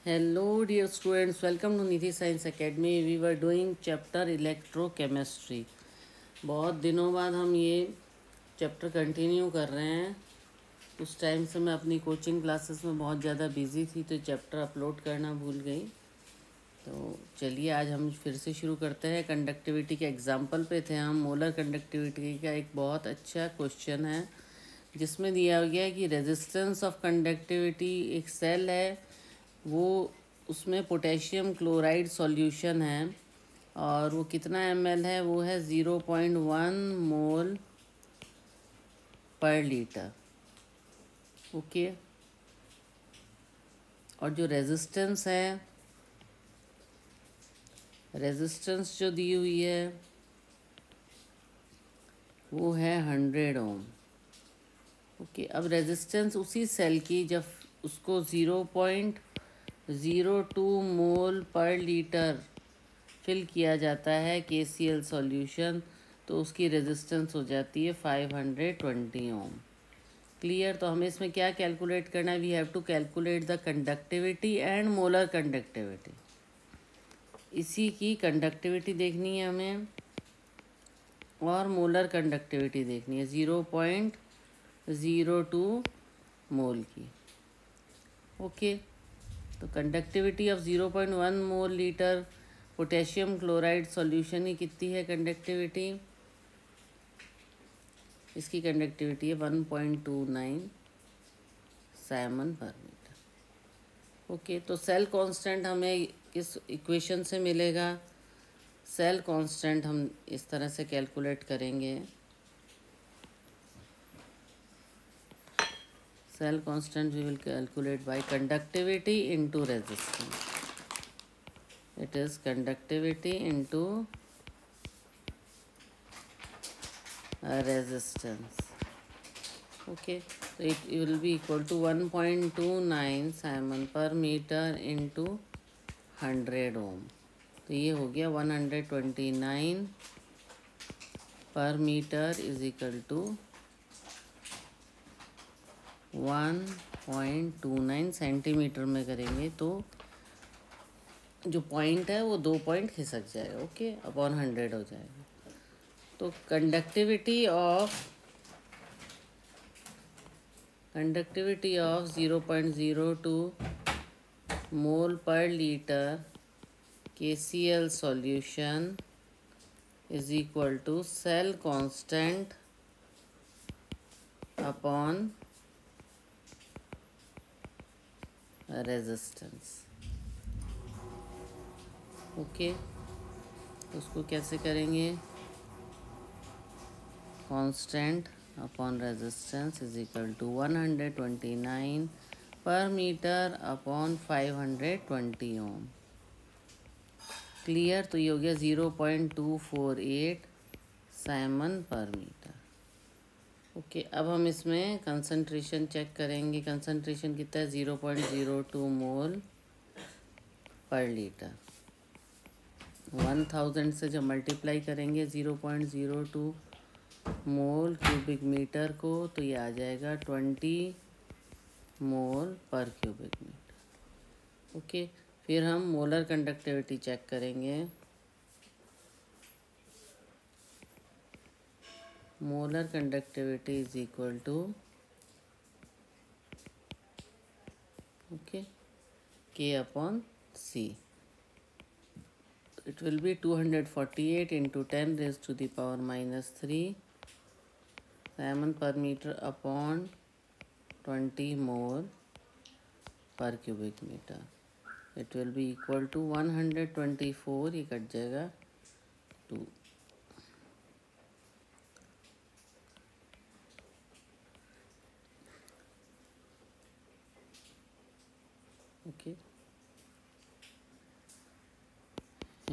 Hello, dear students. Welcome to Nidhi Science Academy. We were doing chapter electrochemistry. बहुत दिनों बाद हम ये चैप्टर कंटिन्यू कर रहे हैं। उस टाइम से मैं अपनी कोचिंग क्लासेस में बहुत ज़्यादा बिजी थी तो चैप्टर अपलोड करना भूल गई। तो चलिए आज हम फिर से शुरू करते हैं। कंडक्टिविटी के एग्जाम्पल पे थे हम। मोलर कंडक्टिविटी का एक बहुत अच्छा क्वेश्चन है जिसमें दिया गया है कि रेजिस्टेंस ऑफ कंडक्टिविटी एक सेल है, वो उसमें पोटेशियम क्लोराइड सॉल्यूशन है और वो कितना ml है, वो है 0.1 मोल पर लीटर। ओके, और जो रेजिस्टेंस है, रेजिस्टेंस जो दी हुई है वो है 100 ओम। ओके, अब रेजिस्टेंस उसी सेल की जब उसको 0.02 मोल पर लीटर फिल किया जाता है KCl सॉल्यूशन, तो उसकी रेजिस्टेंस हो जाती है 520 ओम। क्लियर? तो हमें इसमें क्या कैलकुलेट करना है? We have to calculate the conductivity and molar conductivity. इसी की कंडक्टिविटी देखनी है हमें और मोलर कंडक्टिविटी देखनी है 0.02 मोल की। ओके, तो conductivity of 0.1 mole litre potassium chloride solution की कितनी है कंडक्टिविटी? इसकी कंडक्टिविटी है 1.29 साइमन पर मीटर। ओके, तो सेल कांस्टेंट हमें किस इक्वेशन से मिलेगा? सेल कांस्टेंट हम इस तरह से कैलकुलेट करेंगे। Cell constant we will calculate by conductivity into resistance. It is conductivity into resistance. Okay, so it will be equal to 1.29 Simon per meter into 100 ohm. तो ये हो गया 129 per metre is equal to 1.29 centimetre में करेंगे तो जो point है वो 2 पॉइंट खिसक जाएगा। ओके, अपॉन 100 हो जाएगा। तो conductivity of 0.02 mole per litre KCl solution is equal to cell constant upon resistance. Okay, उसको कैसे करेंगे? Constant upon resistance is equal to 129 per metre upon 520 Om. Clear? तो ये हो गया 0.248 साइमन पर मीटर। ओके, अब हम इसमें कंसंट्रेशन चेक करेंगे। कंसंट्रेशन कितना है? 0.02 मोल पर लीटर। 1000 से जब मल्टीप्लाई करेंगे 0.02 मोल क्यूबिक मीटर को, तो ये आ जाएगा 20 मोल पर क्यूबिक मीटर। ओके, फिर हम मोलर कंडक्टिविटी चेक करेंगे। Molar conductivity is equal to okay K अपॉन C. It will be 248 into 10 raised to the power minus 3 Simon per meter upon 20 mole per cubic meter. It will be equal to 124, ये cut जाएगा 2। Okay,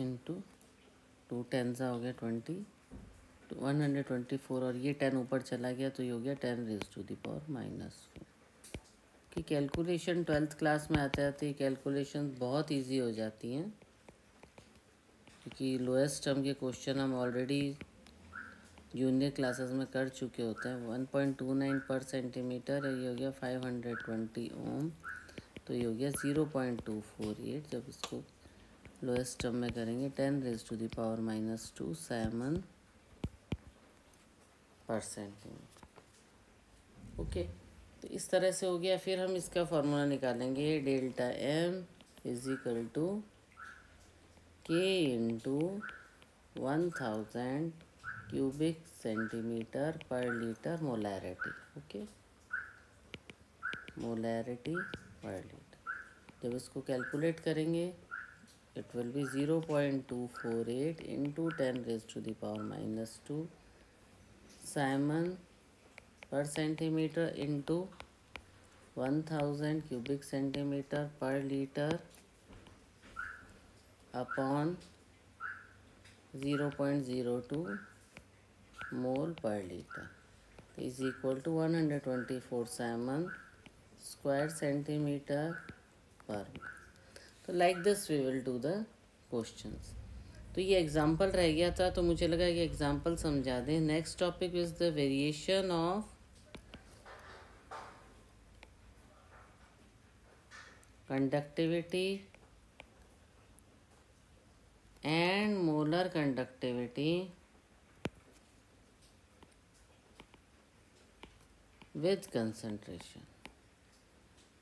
into 2 10 हो गया 20, तो 124 और ये 10 ऊपर चला गया तो ये हो गया 10 रेज टू द पावर -4। कि कैलकुलेशन 12th क्लास में आते आते कैलकुलेशन बहुत इजी हो जाती हैं, क्योंकि लोएस्ट टर्म के क्वेश्चन हम ऑलरेडी जूनियर क्लासेस में कर चुके होते हैं। 1.29 पर सेंटीमीटर है, ये हो गया 520 ओम। तो ये हो गया 0.248। जब इसको लोएस्ट टर्म में करेंगे 10⁻⁻²⁻² सैमन पर सेंटीमीटर। ओके, तो इस तरह से हो गया। फिर हम इसका फार्मूला निकालेंगे, delta M is equal to K into 1000 cubic centimetre per litre molarity. Okay, molarity per litre. जब इसको कैलकुलेट करेंगे it will be 0.248 into 10⁻⁻² siemens per centimetre into 1000 cubic centimetre per litre upon 0.02 mole per litre is equal to 124 siemens square centimetre per. तो like this we will do the questions. तो ये example रह गया था, तो मुझे लगा कि एग्जाम्पल समझा दें। Next topic is the variation of conductivity and molar conductivity with concentration.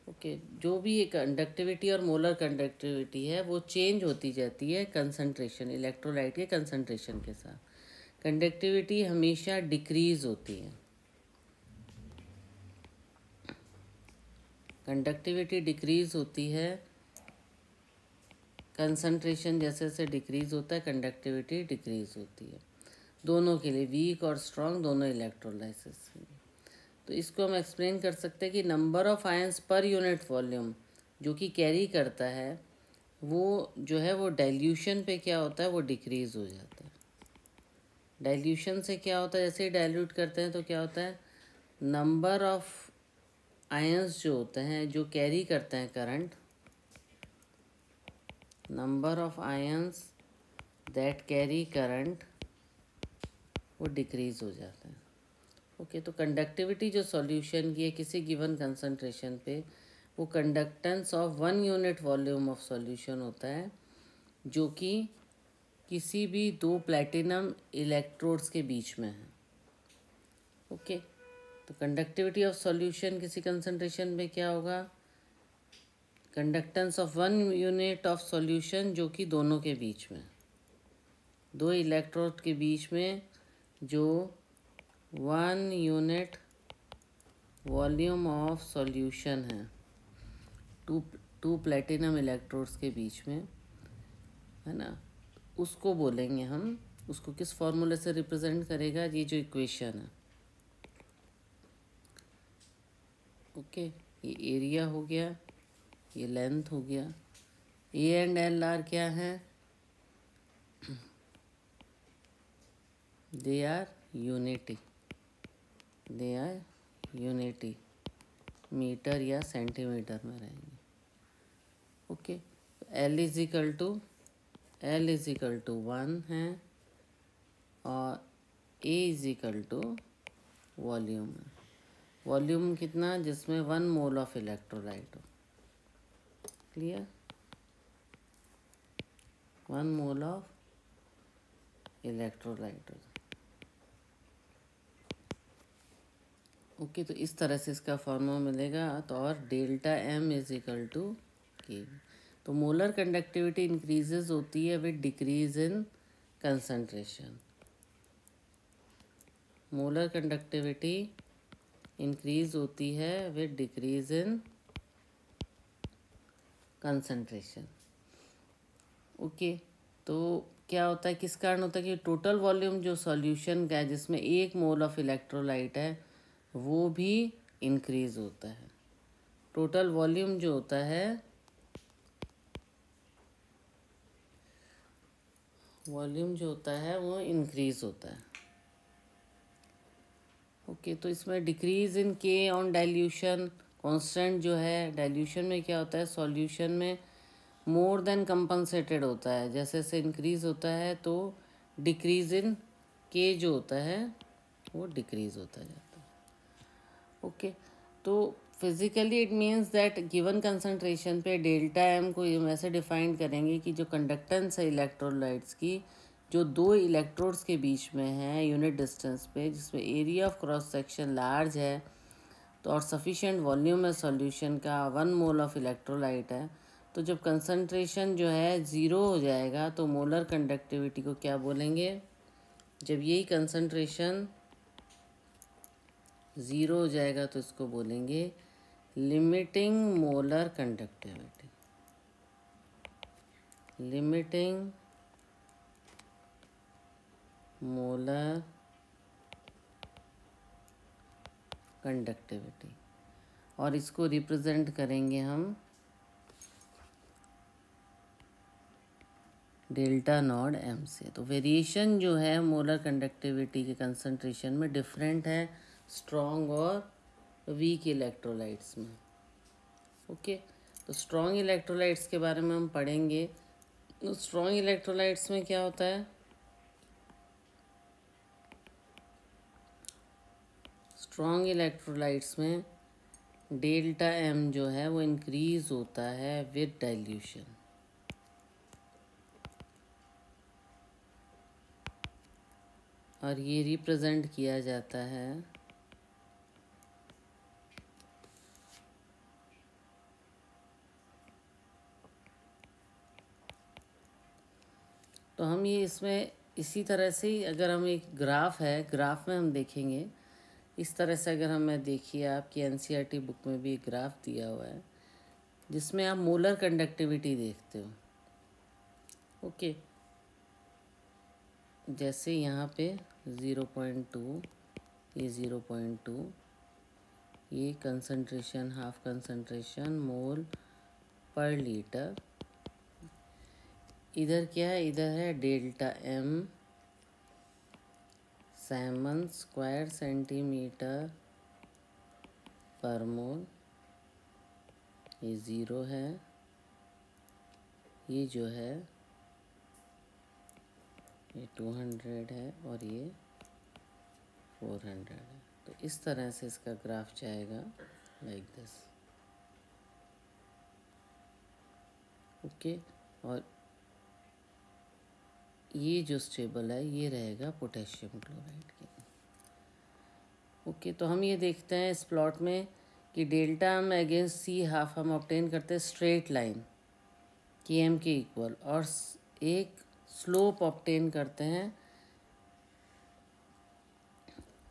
Okay, जो भी ये कंडक्टिविटी और मोलर कंडक्टिविटी है वो चेंज होती जाती है कंसंट्रेशन, इलेक्ट्रोलाइट के कंसंट्रेशन के साथ। कंडक्टिविटी हमेशा डिक्रीज होती है। कंडक्टिविटी डिक्रीज होती है, कंसंट्रेशन जैसे जैसे डिक्रीज होता है कंडक्टिविटी डिक्रीज होती है। दोनों के लिए, वीक और स्ट्रॉन्ग दोनों इलेक्ट्रोलाइसिस। तो इसको हम एक्सप्लेन कर सकते हैं कि number of ions per unit volume जो कि कैरी करता है वो जो है वो डाइल्यूशन पे क्या होता है, वो डिक्रीज हो जाता है। डाइल्यूशन से क्या होता है, जैसे ही डाइल्यूट करते हैं तो क्या होता है, नंबर ऑफ आयंस जो होते हैं जो कैरी करते हैं current, number of ions that carry current वो डिक्रीज हो जाता है। ओके, तो कंडक्टिविटी जो सॉल्यूशन की है किसी गिवन कंसंट्रेशन पे, वो conductance of 1 unit volume of solution होता है जो कि किसी भी 2 प्लैटिनम इलेक्ट्रोड्स के बीच में है। ओके, तो कंडक्टिविटी ऑफ सॉल्यूशन किसी कंसंट्रेशन में क्या होगा, conductance of 1 unit of solution जो कि दोनों के बीच में, 2 इलेक्ट्रोड के बीच में जो 1 यूनिट वॉल्यूम ऑफ सॉल्यूशन है, टू प्लैटिनम इलेक्ट्रोड्स के बीच में है ना, उसको बोलेंगे हम। उसको किस फॉर्मूले से रिप्रेजेंट करेगा, ये जो इक्वेशन है। ओके, ये एरिया हो गया, ये लेंथ हो गया। ए एंड एल आर क्या है, they are unity, they are unity, metre या सेंटीमीटर में रहेंगे। Okay, L is equal to 1 है और A is equal to volume है। वॉल्यूम कितना, जिसमें 1 मोल ऑफ इलेक्ट्रोलाइट हो। क्लियर, 1 मोल ऑफ इलेक्ट्रोलाइट हो। ओके, तो इस तरह से इसका फॉर्मूला मिलेगा। तो और delta M is equal to K. तो मोलर कंडक्टिविटी इंक्रीजेज होती है with decrease in concentration. Molar conductivity increase होती है with decrease in concentration. Okay, तो क्या होता है, किस कारण होता है कि टोटल वॉल्यूम जो सॉल्यूशन का है जिसमें 1 मोल ऑफ इलेक्ट्रोलाइट है वो भी इंक्रीज होता है। टोटल वॉल्यूम जो होता है, वॉल्यूम जो होता है वो इंक्रीज होता है। ओके, तो इसमें डिक्रीज इन के ऑन डाइल्यूशन कांस्टेंट जो है, डाइल्यूशन में क्या होता है, सॉल्यूशन में मोर देन कंपनसेटेड होता है। जैसे जैसे इंक्रीज होता है तो डिक्रीज इन के जो होता है वो डिक्रीज होता जाता है। ओके, तो physically it means that given concentration पे डेल्टा एम को वैसे डिफाइन करेंगे कि जो कंडक्टेंस है इलेक्ट्रोलाइट्स की जो दो इलेक्ट्रोड्स के बीच में है यूनिट डिस्टेंस पे, जिसमें area of cross section large है तो और सफिशिएंट वॉल्यूम है सॉल्यूशन का, 1 मोल ऑफ इलेक्ट्रोलाइट है, तो जब कंसंट्रेशन जो है ज़ीरो हो जाएगा तो मोलर कंडक्टिविटी को क्या बोलेंगे? जब यही कंसंट्रेशन ज़ीरो हो जाएगा तो इसको बोलेंगे limiting molar conductivity. Limiting molar conductivity, और इसको रिप्रेजेंट करेंगे हम डेल्टा नॉट एम से। तो वेरिएशन जो है मोलर कंडक्टिविटी के कंसंट्रेशन में डिफरेंट है स्ट्रॉन्ग और वीक इलेक्ट्रोलाइट्स में। ओके, तो स्ट्रॉन्ग इलेक्ट्रोलाइट्स के बारे में हम पढ़ेंगे। तो स्ट्रॉन्ग इलेक्ट्रोलाइट्स में क्या होता है? स्ट्रॉन्ग इलेक्ट्रोलाइट्स में डेल्टा एम जो है वो इंक्रीज होता है विद डाइल्यूशन। और ये रिप्रेजेंट किया जाता है तो हम ये इसमें इसी तरह से ही, अगर हम एक ग्राफ है, ग्राफ में हम देखेंगे इस तरह से, अगर हमें देखिए आपकी एनसीईआरटी बुक में भी एक ग्राफ दिया हुआ है जिसमें आप मोलर कंडक्टिविटी देखते हो। ओके, जैसे यहाँ पे 0.2, ये 0.2, ये कंसंट्रेशन हाफ कंसंट्रेशन मोल पर लीटर। इधर क्या है? इधर है delta M siemens square centimetre per mole, ये 0 है, ये जो है ये 200 है और ये 400 है। तो इस तरह से इसका ग्राफ जाएगा लाइक दिस। ओके, और ये जो स्टेबल है ये रहेगा पोटेशियम क्लोराइड के। ओके, तो हम ये देखते हैं इस प्लॉट में कि delta M against C half हम ऑब्टेन करते हैं स्ट्रेट लाइन के एम के इक्वल, और एक स्लोप ऑब्टेन करते हैं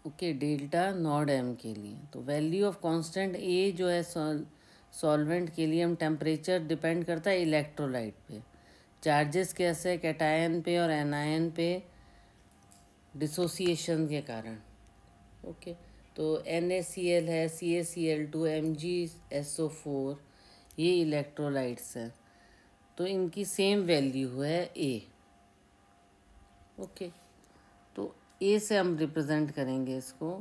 ओके डेल्टा नॉट एम के लिए। तो वैल्यू ऑफ कांस्टेंट ए जो है सॉल्वेंट के लिए हम टेम्परेचर डिपेंड करता है इलेक्ट्रोलाइट पे, चार्जेस कैसे कैटायन पे और एनायन पे डिसोसिएशन के कारण। ओके, तो NaCl है, CaCl2, MgSO4, ये इलेक्ट्रोलाइट्स हैं, तो इनकी सेम वैल्यू है ए। ओके, तो ए से हम रिप्रेजेंट करेंगे इसको,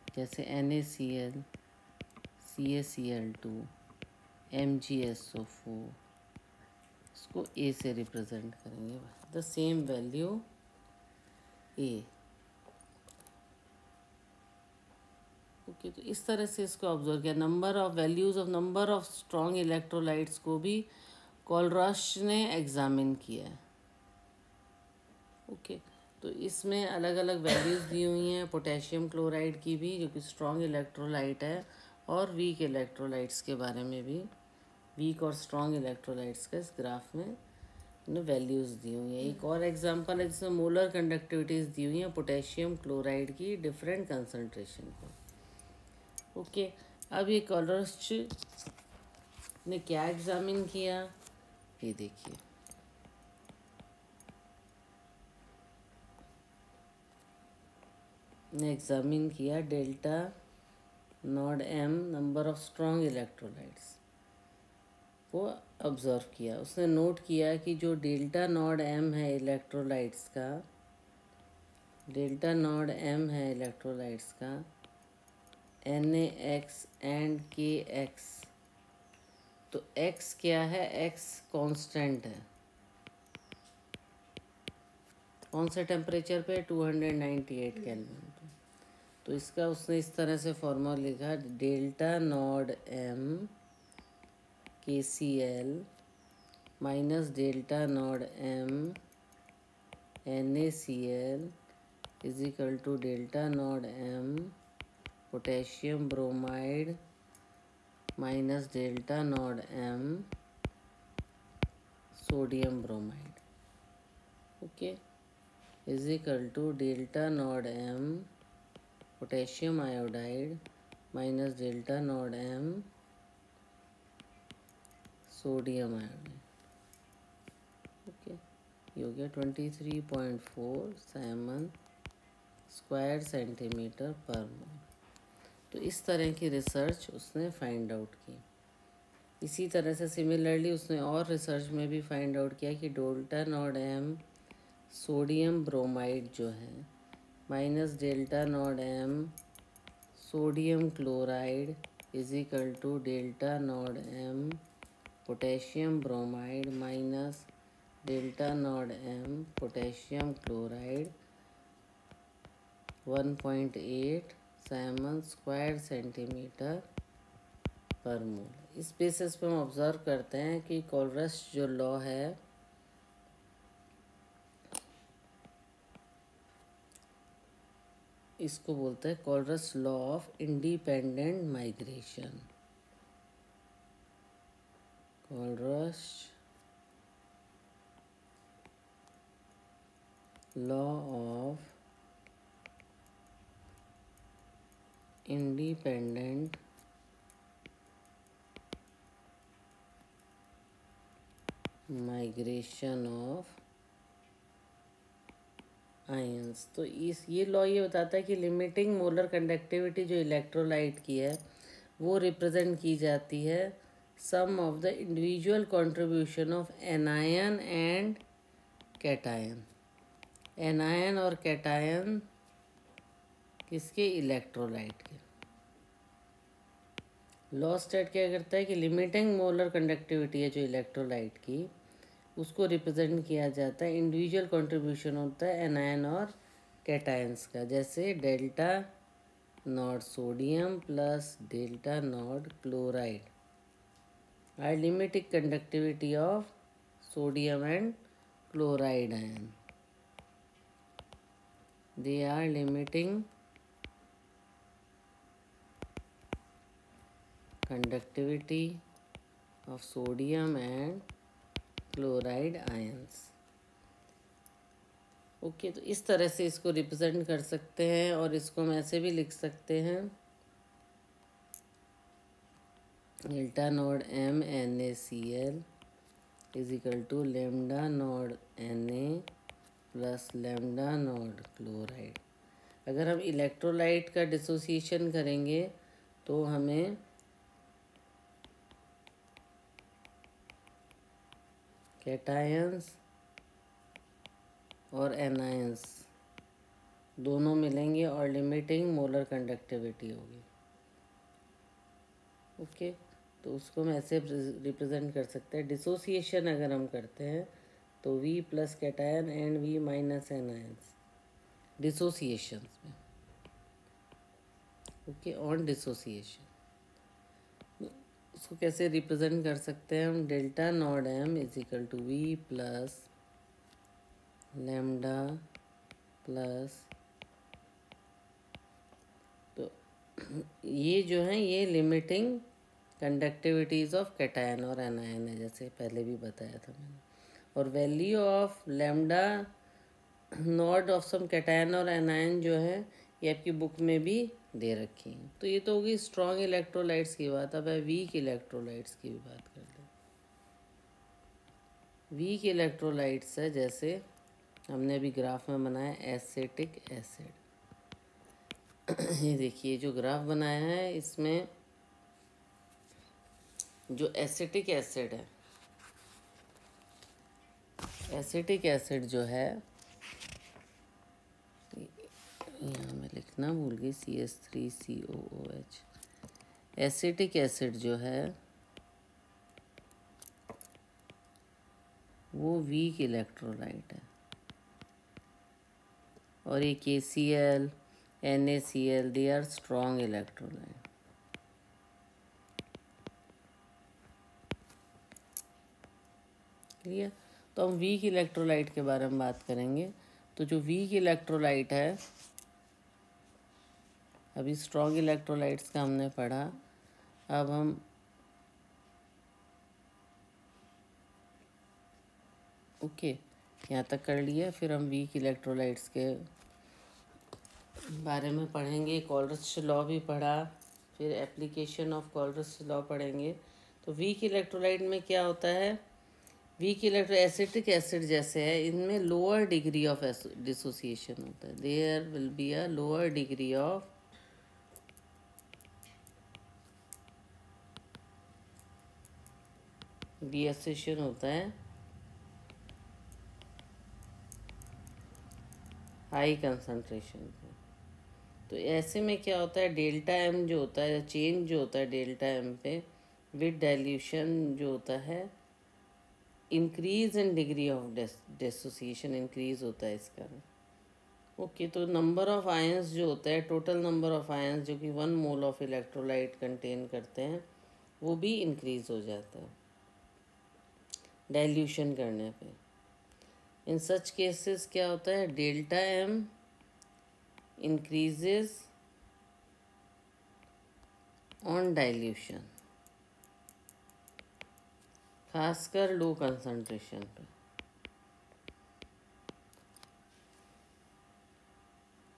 जैसे NaCl, CaCl2, MgSO4, इसको ए से रिप्रेजेंट करेंगे, the same value A. Okay, तो इस तरह से इसको ऑब्जर्व किया। Number of values of number of strong electrolytes को भी कोलरॉश ने एग्जामिन किया है। ओके, तो इसमें अलग अलग वैल्यूज़ दी हुई हैं पोटेशियम क्लोराइड की भी, जो कि स्ट्रॉन्ग इलेक्ट्रोलाइट है, और वीक इलेक्ट्रोलाइट्स के बारे में भी, वीक और स्ट्रॉन्ग इलेक्ट्रोलाइट्स का इस ग्राफ में वैल्यूज़ दी हुई हैं। एक और एग्जांपल है जिसमें मोलर कंडक्टिविटीज़ दी हुई हैं पोटेशियम क्लोराइड की डिफरेंट कंसनट्रेशन पर। ओके, अब ये कोलरॉश ने क्या एग्जामिन किया, ये देखिए। ने एग्जामिन किया delta naught M number of strong electrolytes को ऑब्जर्व किया। उसने नोट किया कि जो डेल्टा नॉट एम है इलेक्ट्रोलाइट्स का, डेल्टा नॉट एम है इलेक्ट्रोलाइट्स का, NaX एंड KX, तो X क्या है? X कांस्टेंट है, कौन से टेम्परेचर पे? 298 केल्विन पे। तो इसका उसने इस तरह से फॉर्मूला लिखा, delta naught M KCl minus delta naught M NaCl is equal to delta naught M potassium bromide minus delta naught M sodium bromide, okay, is equal to delta naught M potassium iodide minus delta naught M sodium iodide, okay. ये हो गया 23.4 Simon square centimetre per मोल। तो इस तरह की research उसने find out की। इसी तरह से सिमिलरली उसने और रिसर्च में भी फाइंड आउट किया कि delta naught M sodium bromide जो है minus delta naught M sodium chloride is equal to delta naught M potassium bromide minus delta naught M potassium chloride 1.8 siemens square centimetre per mole. इस basis पे हम observe करते हैं कि कोलरस जो law है इसको बोलते हैं Kohlrausch law of independent migration. Kohlrausch law of independent migration of ions. तो ये लॉ ये बताता है कि लिमिटिंग मोलर कंडक्टिविटी जो इलेक्ट्रोलाइट की है वो रिप्रेजेंट की जाती है sum of the individual contribution of anion and cation. Anion और कैटायन किसके? इलेक्ट्रोलाइट के। लॉ स्टेट क्या करता है कि लिमिटिंग मोलर कंडक्टिविटी है जो इलेक्ट्रोलाइट की उसको रिप्रेजेंट किया जाता है, इंडिविजुअल कंट्रीब्यूशन होता है एनायन और कैटायंस का, जैसे delta naught sodium plus delta naught chloride are limiting conductivity of sodium and chloride ion. They are limiting conductivity of sodium and chloride ions, okay. तो इस तरह से इसको रिप्रेजेंट कर सकते हैं और इसको हम ऐसे भी लिख सकते हैं, delta naught M NaCl is equal to lambda naught Na plus lambda naught chloride. अगर हम इलेक्ट्रोलाइट का डिसोसिएशन करेंगे तो हमें कैटायंस और एनायंस दोनों मिलेंगे और लिमिटिंग मोलर कंडक्टिविटी होगी, ओके। तो उसको हम ऐसे रिप्रेजेंट कर सकते हैं। डिसोसिएशन अगर हम करते हैं तो V plus cation and V minus anions dissociation में, ओके। ऑन डिसोसिएशन उसको कैसे रिप्रेजेंट कर सकते हैं हम? Delta naught M is equal to V plus lambda plus, तो ये जो है ये लिमिटिंग कंडक्टिविटीज़ ऑफ कैटायन और एनायन है, जैसे पहले भी बताया था मैंने। और value of lambda naught of sum cation और एनायन जो है ये आपकी बुक में भी दे रखी है। तो ये तो होगी स्ट्रॉन्ग इलेक्ट्रोलाइट्स की बात। अब है वीक इलेक्ट्रोलाइट्स की भी बात कर लें। वीक इलेक्ट्रोलाइट्स है, जैसे हमने अभी ग्राफ में बनाया एसिटिक एसिड। ये देखिए जो ग्राफ बनाया है इसमें जो एसिटिक एसिड है, एसिटिक एसिड जो है, यहाँ मैं लिखना भूल गई CH3COOH। एसिटिक एसिड जो है वो वीक इलेक्ट्रोलाइट है और ये KCl NaCl, they are strong electrolyte. Clear. तो हम वीक इलेक्ट्रोलाइट के बारे में बात करेंगे। तो जो वीक इलेक्ट्रोलाइट है, अभी स्ट्रॉन्ग इलेक्ट्रोलाइट्स का हमने पढ़ा, अब हम ओके यहाँ तक कर लिया। फिर हम वीक इलेक्ट्रोलाइट्स के बारे में पढ़ेंगे। कॉलरिच लॉ भी पढ़ा, फिर एप्लीकेशन ऑफ कॉलरिच लॉ पढ़ेंगे। तो वीक इलेक्ट्रोलाइट में क्या होता है, वीक इलेक्ट्रो एसिटिक एसिड जैसे है, इनमें लोअर डिग्री ऑफ डिसोसिएशन होता है। There will be a lower degree of dissociation होता है हाई कंसंट्रेशन पे। तो ऐसे में क्या होता है, डेल्टा एम जो होता है, चेंज जो होता है डेल्टा एम पे विद डाइल्यूशन जो होता है, increase in degree of dissociation increase होता है इसका। ओके तो नंबर ऑफ आयंस जो होता है, टोटल नंबर ऑफ आयंस जो कि 1 मोल ऑफ इलेक्ट्रोलाइट कंटेन करते हैं, वो भी इंक्रीज हो जाता है डाइल्यूशन करने पे। इन सच केसेस क्या होता है, delta M increases on dilution, खासकर लो कंसंट्रेशन पे।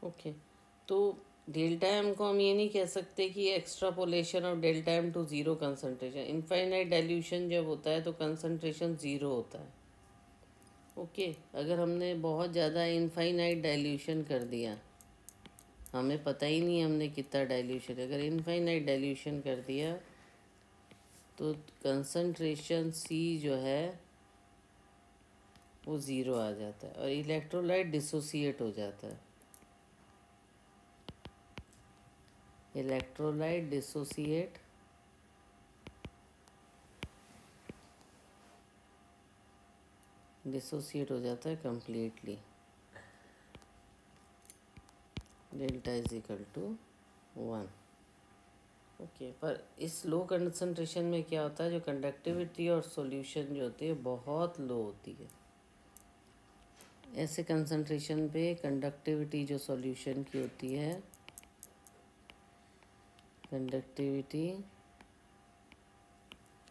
ओके तो डेल्टा एम को हम ये नहीं कह सकते कि extrapolation of delta M to zero concentration. Infinite dilution जब होता है तो कंसंट्रेशन ज़ीरो होता है। ओके अगर हमने बहुत ज़्यादा इनफाइनाइट डाइल्यूशन कर दिया, हमें पता ही नहीं हमने कितना डाइल्यूशन, अगर इनफाइनाइट डाइल्यूशन कर दिया तो कंसंट्रेशन सी जो है वो ज़ीरो आ जाता है और इलेक्ट्रोलाइट डिसोसिएट हो जाता है। इलेक्ट्रोलाइट डिसोसिएट हो जाता है completely. Delta is equal to 1। Okay पर इस लो कंसंट्रेशन में क्या होता है, जो कंडक्टिविटी और सॉल्यूशन जो होती है बहुत लो होती है। ऐसे कंसंट्रेशन पे कंडक्टिविटी जो सॉल्यूशन की होती है, कंडक्टिविटी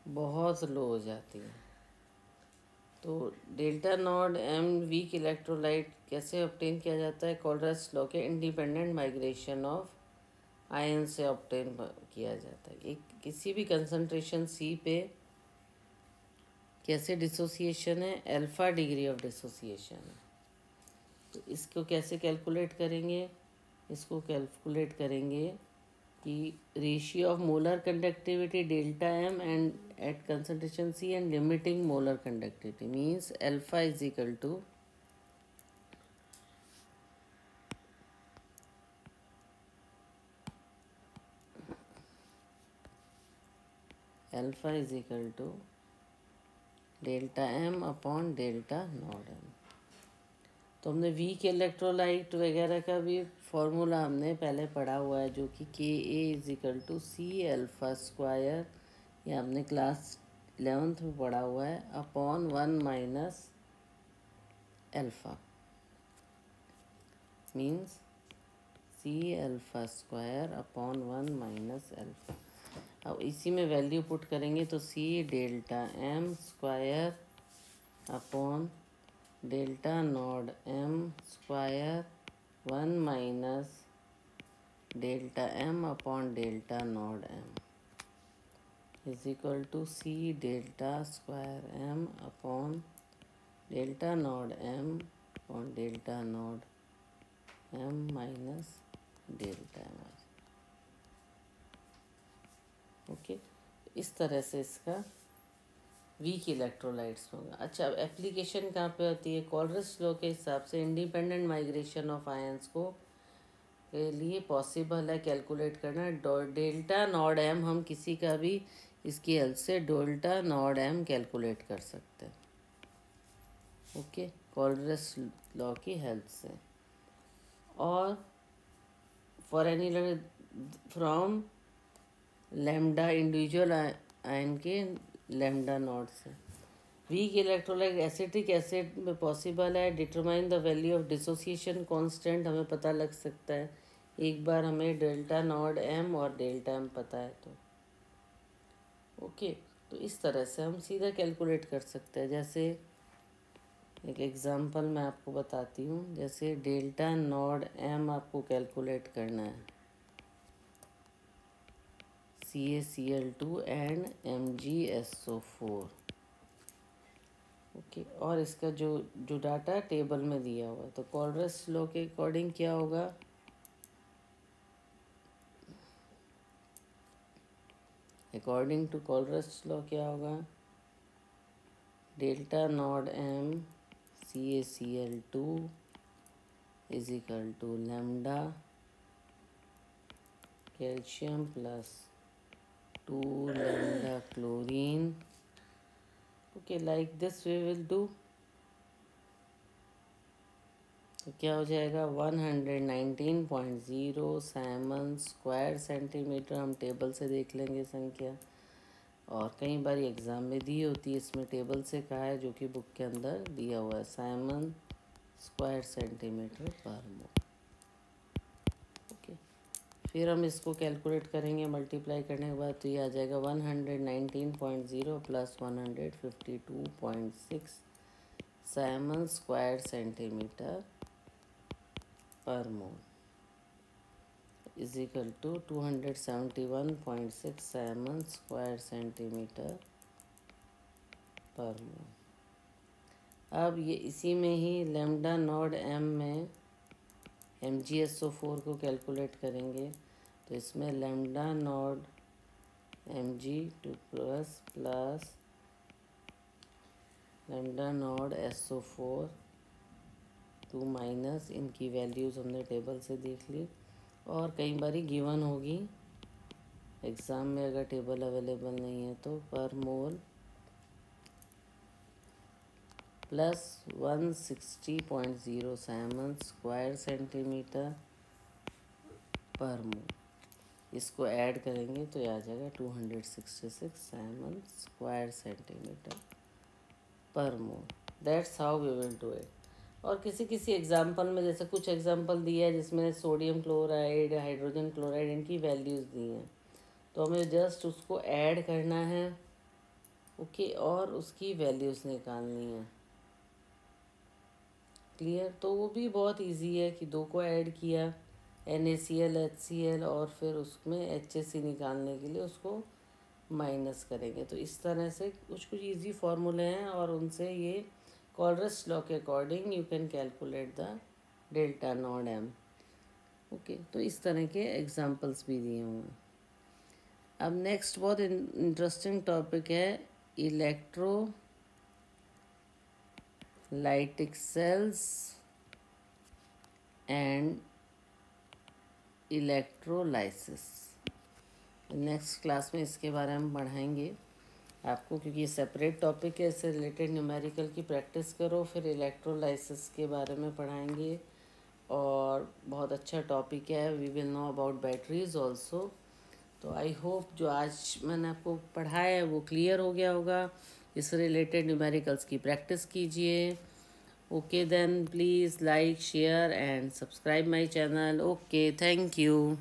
बहुत लो हो जाती है। तो delta naught am weak electrolyte कैसे ऑब्टेन किया जाता है, कॉलरिच लॉ के इंडिपेंडेंट माइग्रेशन ऑफ आयन से ऑब्टेन किया जाता है। एक किसी भी कंसंट्रेशन सी पे कैसे डिसोसिएशन है, अल्फा डिग्री ऑफ डिसोसिएशन है। तो इसको कैसे कैलकुलेट करेंगे, इसको कैलकुलेट करेंगे कि ratio of molar conductivity delta M and at concentration C and limiting molar conductivity means alpha is equal to delta M upon delta naught M. तो हमने वीक इलेक्ट्रोलाइट वगैरह का भी फॉर्मूला हमने पहले पढ़ा हुआ है, जो कि K A is equal to C alpha square, ये हमने क्लास 11th में पढ़ा हुआ है, upon 1 minus alpha means C alpha square upon 1 minus alpha. अब इसी में वैल्यू पुट करेंगे तो C delta M square upon delta naught M square 1 minus delta M upon delta naught M is equal to C delta square M upon delta naught M upon delta naught M minus delta M. Okay इस तरह से इसका weak electrolytes होगा। अच्छा अब application कहाँ पे होती है, कॉलरिच लॉ के हिसाब से इंडिपेंडेंट माइग्रेशन ऑफ आयंस को के लिए पॉसिबल है कैलकुलेट करना डेल्टा नॉट एम। हम किसी का भी इसकी हेल्प से डेल्टा नॉट एम कैलकुलेट कर सकते हैं। ओके कॉलरिच लॉ की हेल्प से। और for any from lambda individual ion के लैम्डा नॉट से। वीक इलेक्ट्रोलाइट एसिटिक एसिड में पॉसिबल है। Determine the value of dissociation constant हमें पता लग सकता है एक बार हमें डेल्टा नॉट एम और डेल्टा एम पता है तो ओके। तो इस तरह से हम सीधा कैलकुलेट कर सकते हैं। जैसे एक एग्जांपल मैं आपको बताती हूँ। जैसे डेल्टा नॉट एम आपको कैलकुलेट करना है, CaCl2 एंड MgSO4 ओके। और इसका जो डाटा टेबल में दिया हुआ है, तो कॉलरस लॉ के अकॉर्डिंग क्या होगा, अकॉर्डिंग टू कॉलरस लॉ क्या होगा, delta naught M CaCl2 is equal to lambda calcium plus 2 lambda chlorine okay. Like this we will do. तो क्या हो जाएगा 119.0 साइमन स्क्वायर सेंटीमीटर। हम टेबल से देख लेंगे संख्या, और कई बार एग्ज़ाम में दी होती है, इसमें टेबल से कहा है जो कि बुक के अंदर दिया हुआ है, Simon square centimetre per mole okay. फिर हम इसको कैलकुलेट करेंगे मल्टीप्लाई करने के बाद, तो ये आ जाएगा 119.0 plus 152.6 Simon square centimetre per mole is equal to 271.6 siemens square centimetre per mole. अब ये इसी में ही लैम्डा नॉट एम में MgSO4 को कैलकुलेट करेंगे। तो इसमें lambda naught Mg2 plus lambda naught SO4 2 minus, इनकी वैल्यूज़ हमने टेबल से देख ली, और कई बारी गिवन होगी एग्ज़ाम में, अगर टेबल अवेलेबल नहीं है तो, पर मोल plus 160.0 Simon square centimetre per मोल। इसको ऐड करेंगे तो ये आ जाएगा 266 Simon square centimetre per mole. That's how we will do it. और किसी एग्जाम्पल में, जैसे कुछ एग्जाम्पल दिया है जिसमें सोडियम क्लोराइड, हाइड्रोजन क्लोराइड, इनकी वैल्यूज़ दी हैं, तो हमें जस्ट उसको ऐड करना है ओके, और उसकी वैल्यूज़ निकालनी है। क्लियर? तो वो भी बहुत इजी है कि 2 को ऐड किया, NaCl HCl, और फिर उसमें HCl निकालने के लिए उसको माइनस करेंगे। तो इस तरह से कुछ इजी फार्मूले हैं, और उनसे ये कॉलरस लॉ के according you can calculate the delta naught M okay. तो इस तरह के एग्जांपल्स भी दिए हुए हैं। अब नेक्स्ट बहुत इंटरेस्टिंग टॉपिक है electrolytic cells and electrolysis. Next class में इसके बारे में पढ़ाएंगे आपको, क्योंकि ये सेपरेट टॉपिक है। इससे रिलेटेड न्यूमेरिकल की प्रैक्टिस करो, फिर इलेक्ट्रोलाइसिस के बारे में पढ़ाएंगे, और बहुत अच्छा टॉपिक है। We will know about batteries also. तो आई होप जो आज मैंने आपको पढ़ाया है वो क्लियर हो गया होगा। इससे रिलेटेड न्यूमेरिकल्स की प्रैक्टिस कीजिए। Okay then, please like, share and subscribe my channel. Okay, thank you.